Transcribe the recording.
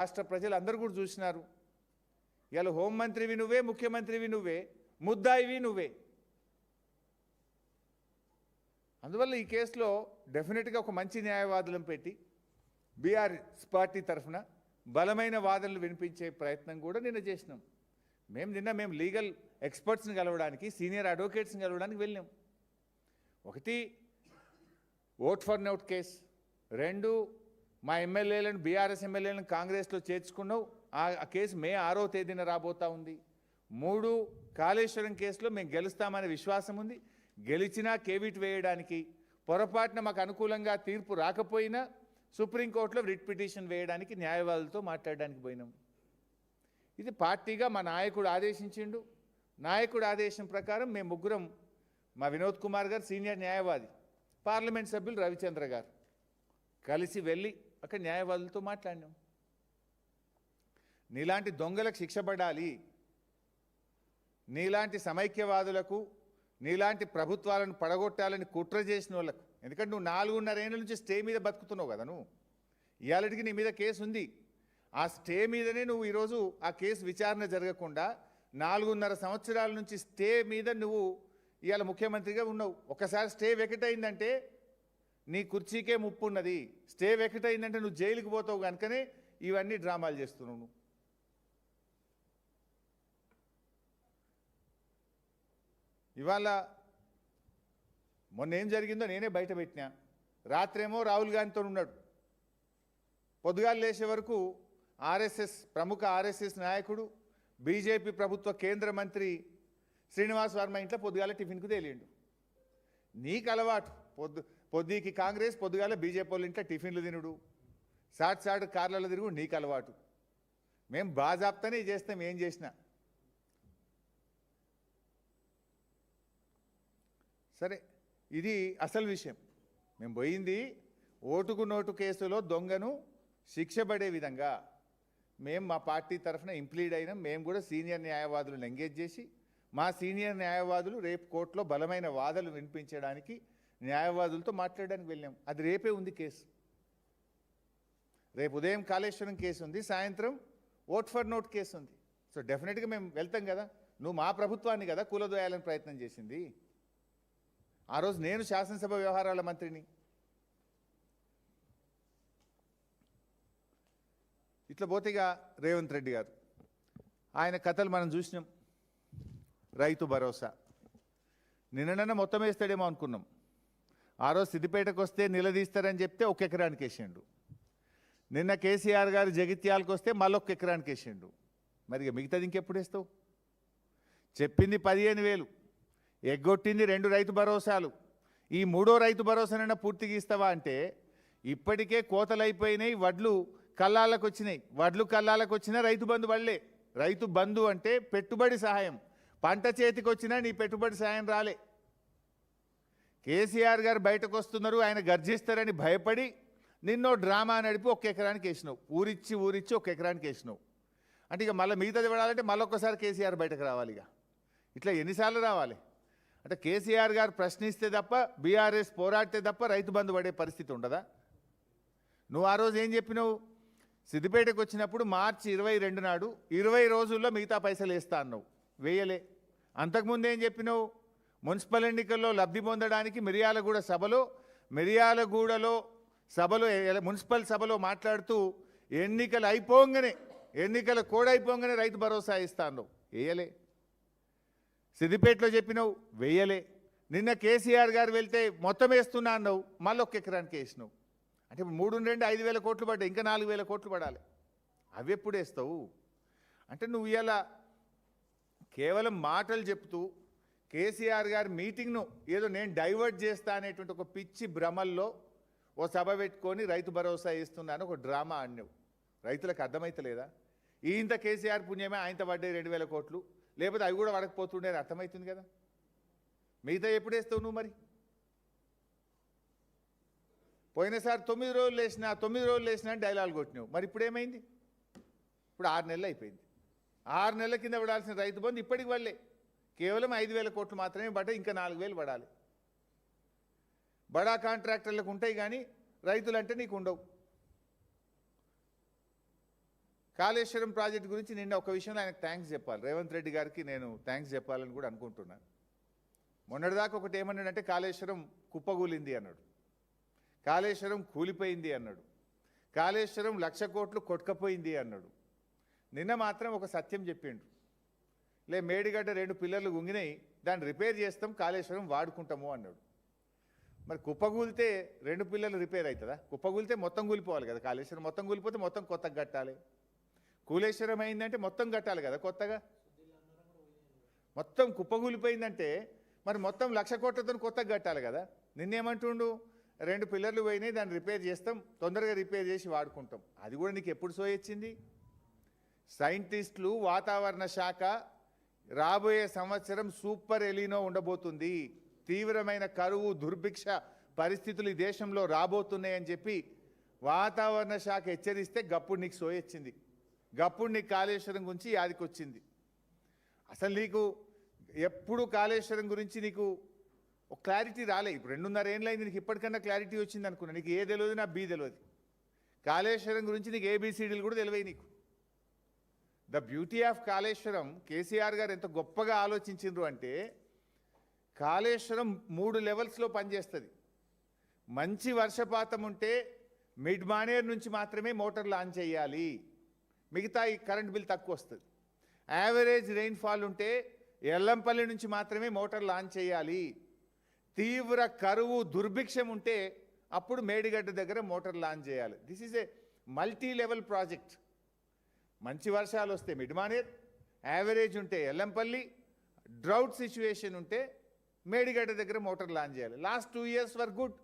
రాష్ట్ర ప్రజలు అందరూ కూడా చూసినారు. ఇలా హోంమంత్రివి నువ్వే, ముఖ్యమంత్రివి నువ్వే, ముద్దాయివి నువ్వే. అందువల్ల ఈ కేసులో డెఫినెట్గా ఒక మంచి న్యాయవాదులను పెట్టి బీఆర్ఎస్ పార్టీ తరఫున బలమైన వాదనలు వినిపించే ప్రయత్నం కూడా నిన్న చేసినాం. మేము లీగల్ ఎక్స్పర్ట్స్ని కలవడానికి, సీనియర్ అడ్వకేట్స్ని కలవడానికి వెళ్ళాం. ఒకటి ఓట్ ఫర్ నోట్ కేసు, రెండు మా ఎమ్మెల్యేలను, బీఆర్ఎస్ ఎమ్మెల్యేలను కాంగ్రెస్లో చేర్చుకున్నావు, ఆ కేసు మే 6వ తేదీన రాబోతా ఉంది. మూడు కాళేశ్వరం కేసులో మేము గెలుస్తామనే విశ్వాసం ఉంది. గెలిచినా కేవిట్ వేయడానికి, పొరపాటున మాకు అనుకూలంగా తీర్పు రాకపోయినా సుప్రీంకోర్టులో రిట్ పిటిషన్ వేయడానికి న్యాయవాదులతో మాట్లాడడానికి పోయినాం. ఇది పార్టీగా మా నాయకుడు ఆదేశించిండు. నాయకుడు ఆదేశం ప్రకారం మేము ముగ్గురం, మా వినోద్ కుమార్ గారు సీనియర్ న్యాయవాది, పార్లమెంట్ సభ్యులు రవిచంద్ర గారు కలిసి వెళ్ళి అక్కడ న్యాయవాదులతో మాట్లాడినాం. నీలాంటి దొంగలకు శిక్ష పడాలి, నీలాంటి సమైక్యవాదులకు, నీలాంటి ప్రభుత్వాలను పడగొట్టాలని కుట్ర చేసిన వాళ్ళకు, ఎందుకంటే నువ్వు 4.5 ఏళ్ళ నుంచి స్టే మీద బతుకుతున్నావు కదా, నువ్వు ఇవాళకి నీ మీద కేసు ఉంది. ఆ స్టే మీదనే నువ్వు ఈరోజు ఆ కేసు విచారణ జరగకుండా 4.5 సంవత్సరాల నుంచి స్టే మీద నువ్వు ఇవాళ ముఖ్యమంత్రిగా ఉన్నావు. ఒకసారి స్టే వెకెట్ అయిందంటే నీ కుర్చీకే ముప్పు ఉన్నది. స్టే వెకెట్ అయిందంటే నువ్వు జైలుకి పోతావు కనుకనే ఇవన్నీ డ్రామాలు చేస్తున్నావు నువ్వు. ఇవాళ మొన్న ఏం జరిగిందో నేనే బయట పెట్టినా. రాత్రేమో రాహుల్ గాంధీతో ఉన్నాడు, పొద్దుగాలు లేచే వరకు ప్రముఖ ఆర్ఎస్ఎస్ నాయకుడు, బీజేపీ ప్రభుత్వ కేంద్ర మంత్రి శ్రీనివాస్ వర్మ ఇంట్లో పొద్దుగాల టిఫిన్కు తేలిండు. నీకు అలవాటు, పొద్దుకి కాంగ్రెస్, పొద్దుగాల బీజేపీ వాళ్ళ ఇంట్లో టిఫిన్లు తినుడు, సాటు కార్లలో తిరుగు నీకు అలవాటు. మేము బాజాప్తానే చేస్తాం ఏం చేసినా. సరే, ఇది అసలు విషయం. మేము పోయింది ఓటుకు నోటు కేసులో దొంగను శిక్ష పడే విధంగా మేము మా పార్టీ తరఫున ఇంప్లీడ్ అయినాం. మేము కూడా సీనియర్ న్యాయవాదులను ఎంగేజ్ చేసి, మా సీనియర్ న్యాయవాదులు రేపు కోర్టులో బలమైన వాదనలు వినిపించడానికి న్యాయవాదులతో మాట్లాడడానికి వెళ్ళాం. అది రేపే ఉంది కేసు. రేపు ఉదయం కాళేశ్వరం కేసు ఉంది, సాయంత్రం ఓట్ ఫర్ నోట్ కేసు ఉంది. సో డెఫినెట్గా మేము వెళ్తాం కదా. నువ్వు మా ప్రభుత్వాన్ని కదా కూలదోయాలని ప్రయత్నం చేసింది. ఆ రోజు నేను శాసనసభ వ్యవహారాల మంత్రిని. ఇట్లా పోతేగా రేవంత్ రెడ్డి గారు, ఆయన కథలు మనం చూసినాం. రైతు భరోసా నిన్ననన్న మొత్తం వేస్తాడేమో అనుకున్నాం. ఆ రోజు సిద్దిపేటకు వస్తే నిలదీస్తారని చెప్తే 1 ఎకరానికి వేసిండు. నిన్న కేసీఆర్ గారు జగిత్యాలకు వస్తే మళ్ళీ 1 ఎకరానికి వేసిండు. మరి మిగతాది ఇంకెప్పుడు వేస్తావు? చెప్పింది 15,000, ఎగ్గొట్టింది 2 రైతు భరోసాలు. ఈ 3వ రైతు భరోసానైనా పూర్తిగా ఇస్తావా అంటే ఇప్పటికే కోతలు అయిపోయినాయి, వడ్లు కల్లాలకు వచ్చినాయి. వడ్లు కల్లాలకు వచ్చినా రైతు బంధు పడలే. రైతు బంధు అంటే పెట్టుబడి సహాయం. పంట చేతికి వచ్చినా నీ పెట్టుబడి సహాయం రాలే. కేసీఆర్ గారు బయటకు వస్తున్నారు, ఆయన గర్జిస్తారని భయపడి నిన్నో డ్రామా నడిపి 1 ఎకరానికి వేసినావు. ఊరిచ్చి 1 ఎకరానికి వేసినావు. అంటే ఇక మళ్ళీ మిగతాది పడాలంటే మళ్ళొక్కసారి కేసీఆర్ బయటకు రావాలి. ఇక ఇట్లా ఎన్నిసార్లు రావాలి? అంటే కేసీఆర్ గారు ప్రశ్నిస్తే తప్ప, బీఆర్ఎస్ పోరాడితే తప్ప రైతు బంధు పడే పరిస్థితి ఉండదా? నువ్వు ఆ రోజు ఏం చెప్పినావు? సిద్దిపేటకు వచ్చినప్పుడు మార్చి 22 నాడు 20 రోజుల్లో మిగతా పైసలు వేస్తా అన్నావు, వేయలే. అంతకుముందు ఏం చెప్పినావు? మున్సిపల్ ఎన్నికల్లో లబ్ధి పొందడానికి మిర్యాలగూడలో మున్సిపల్ సభలో మాట్లాడుతూ ఎన్నికల కోడ్ అయిపోగానే రైతు భరోసా ఇస్తా అన్నావు, వేయలే. సిద్దిపేటలో చెప్పినావు, వేయలే. నిన్న కేసీఆర్ గారు వెళ్తే మొత్తం వేస్తున్నా అన్నావు, మళ్ళీ 1 ఎకరానికి వేసినావు. అంటే 3 5,000 కోట్లు పడ్డాయి, ఇంకా 4,000 కోట్లు పడాలి. అవి ఎప్పుడు వేస్తావు? అంటే నువ్వు ఇలా కేవలం మాటలు చెప్తూ కేసీఆర్ గారి మీటింగ్ను ఏదో నేను డైవర్ట్ చేస్తా అనేటువంటి ఒక పిచ్చి భ్రమల్లో ఓ సభ పెట్టుకొని రైతు భరోసా ఇస్తున్నాను ఒక డ్రామా ఆడినావు. రైతులకు అర్థమైతలేదా? ఇంత కేసీఆర్ పుణ్యమే ఆయనతో పడ్డాయి 2,000 కోట్లు, లేకపోతే అవి కూడా పడకపోతుండే అని అర్థమవుతుంది కదా. మిగతా ఎప్పుడు వేస్తావు నువ్వు? మరి పోయినసారి 9 రోజులు వేసినా డైలాగ్ కొట్టినావు. మరి ఇప్పుడు ఏమైంది? ఇప్పుడు 6 నెలలు అయిపోయింది. 6 నెలల కింద పడాల్సిన రైతు బంధు ఇప్పటికి వాళ్ళే కేవలం 5,000 కోట్లు మాత్రమే పడ్డాయి, ఇంకా 4,000 పడాలి. బడా కాంట్రాక్టర్లకు ఉంటాయి కానీ రైతులంటే నీకు ఉండవు. కాళేశ్వరం ప్రాజెక్ట్ గురించి నిన్న ఒక విషయంలో ఆయనకు థ్యాంక్స్ చెప్పాలి, రేవంత్ రెడ్డి గారికి నేను థ్యాంక్స్ చెప్పాలని కూడా అనుకుంటున్నాను. మొన్నటిదాకా ఒకటి ఏమన్నాడంటే కాళేశ్వరం కుప్పగూలింది అన్నాడు, కాళేశ్వరం కూలిపోయింది అన్నాడు, కాళేశ్వరం 1,00,000 కోట్లు కొట్టుకపోయింది అన్నాడు. నిన్న మాత్రం ఒక సత్యం చెప్పిండు, మేడిగడ్డ 2 పిల్లర్లు గుంగినాయి, దాన్ని రిపేర్ చేస్తాం, కాళేశ్వరం వాడుకుంటాము అన్నాడు. మరి కుప్పగూలితే 2 పిల్లర్లు రిపేర్ అవుతుందా? కుప్పగూలితే మొత్తం కూలిపోవాలి కదా కాళేశ్వరం, మొత్తం కూలిపోతే మొత్తం కొత్తగా కట్టాలి. కూలేశ్వరం అయిందంటే మొత్తం కట్టాలి కదా కొత్తగా. మొత్తం కుప్పగూలిపోయిందంటే మరి మొత్తం 1,00,000 కోట్లతో కొత్తగా కట్టాలి కదా. నిన్నేమంటుండు, 2 పిల్లర్లు పోయినాయి, దాన్ని రిపేర్ చేస్తాం, తొందరగా రిపేర్ చేసి వాడుకుంటాం. అది కూడా నీకు ఎప్పుడు సోయొచ్చింది? సైంటిస్టులు, వాతావరణ శాఖ రాబోయే సంవత్సరం సూపర్ ఎలినో ఉండబోతుంది, తీవ్రమైన కరువు దుర్భిక్ష పరిస్థితులు ఈ దేశంలో రాబోతున్నాయని చెప్పి వాతావరణ శాఖ హెచ్చరిస్తే గప్పుడు నీకు సోయొచ్చింది, గప్పుడు నీకు కాళేశ్వరం గురించి యాదికి వచ్చింది. అసలు నీకు ఎప్పుడు కాళేశ్వరం గురించి నీకు ఒక క్లారిటీ రాలే. ఇప్పుడు 2.5 ఏళ్ళు అయింది, నీకు ఇప్పటికన్నా క్లారిటీ వచ్చింది అనుకున్నా. నీకు ఏ తెలియదు, నా బి తెలియదు. కాళేశ్వరం గురించి నీకు ఏబిసిడీలు కూడా తెలివై. నీకు the beauty of Kaleshwaram, KCR గారు ఎంత గొప్పగా ఆలోచించిండ్రు అంటే, కాళేశ్వరం 3 లెవెల్స్లో పనిచేస్తుంది. మంచి వర్షపాతం ఉంటే మిడ్ మానేర్ నుంచి మాత్రమే మోటార్ లాంచ్ చేయాలి, మిగతా ఈ కరెంట్ బిల్ తక్కువ వస్తుంది. యావరేజ్ రెయిన్ఫాల్ ఉంటే ఎల్లంపల్లి నుంచి మాత్రమే మోటార్ లాంచ్ చేయాలి. తీవ్ర కరువు దుర్భిక్షం ఉంటే అప్పుడు మేడిగడ్డ దగ్గర మోటార్ లాంచ్ చేయాలి. This is a multi level project. మంచి వర్షాలు వస్తే మిడ్ మానేర్, యావరేజ్ ఉంటే ఎల్లంపల్లి, డ్రౌట్ సిచ్యువేషన్ ఉంటే మేడిగడ్డ దగ్గర మోటార్ లాంచ్ చేయాలి. Last 2 years were good.